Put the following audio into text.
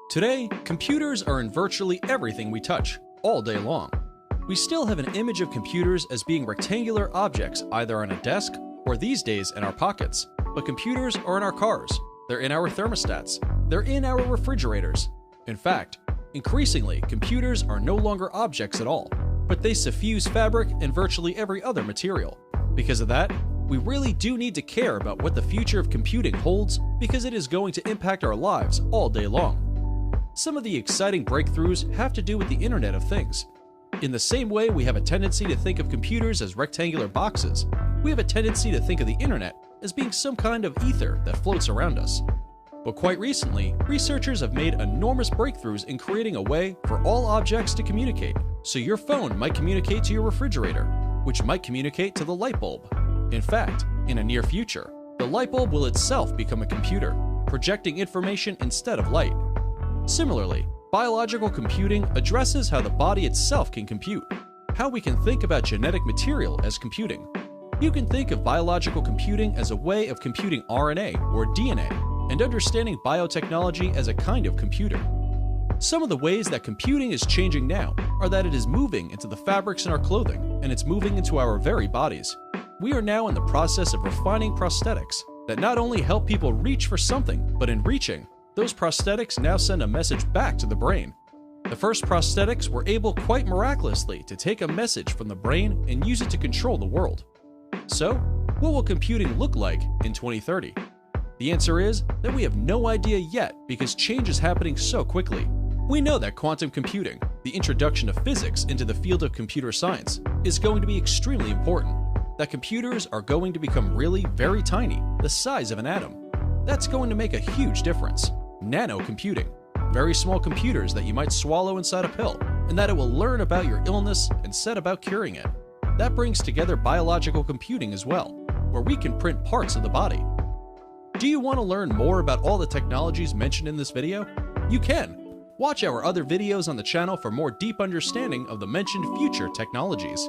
Today, computers are in virtually everything we touch, all day long. We still have an image of computers as being rectangular objects either on a desk or these days in our pockets. But computers are in our cars, they're in our thermostats, they're in our refrigerators. In fact, increasingly, computers are no longer objects at all, but they suffuse fabric and virtually every other material. Because of that, we really do need to care about what the future of computing holds because it is going to impact our lives all day long. Some of the exciting breakthroughs have to do with the Internet of Things. In the same way we have a tendency to think of computers as rectangular boxes, we have a tendency to think of the Internet as being some kind of ether that floats around us. But quite recently, researchers have made enormous breakthroughs in creating a way for all objects to communicate. So your phone might communicate to your refrigerator, which might communicate to the light bulb. In fact, in a near future, the light bulb will itself become a computer, projecting information instead of light. Similarly, biological computing addresses how the body itself can compute, how we can think about genetic material as computing. You can think of biological computing as a way of computing RNA or DNA, and understanding biotechnology as a kind of computer. Some of the ways that computing is changing now are that it is moving into the fabrics in our clothing, and it's moving into our very bodies. We are now in the process of refining prosthetics that not only help people reach for something, but in reaching, those prosthetics now send a message back to the brain. The first prosthetics were able quite miraculously to take a message from the brain and use it to control the world. So, what will computing look like in 2030? The answer is that we have no idea yet because change is happening so quickly. We know that quantum computing, the introduction of physics into the field of computer science, is going to be extremely important. That computers are going to become really very tiny, the size of an atom. That's going to make a huge difference. Nano computing, very small computers that you might swallow inside a pill, and that it will learn about your illness and set about curing it. That brings together biological computing as well, where we can print parts of the body. Do you want to learn more about all the technologies mentioned in this video? You can. Watch our other videos on the channel for more deep understanding of the mentioned future technologies.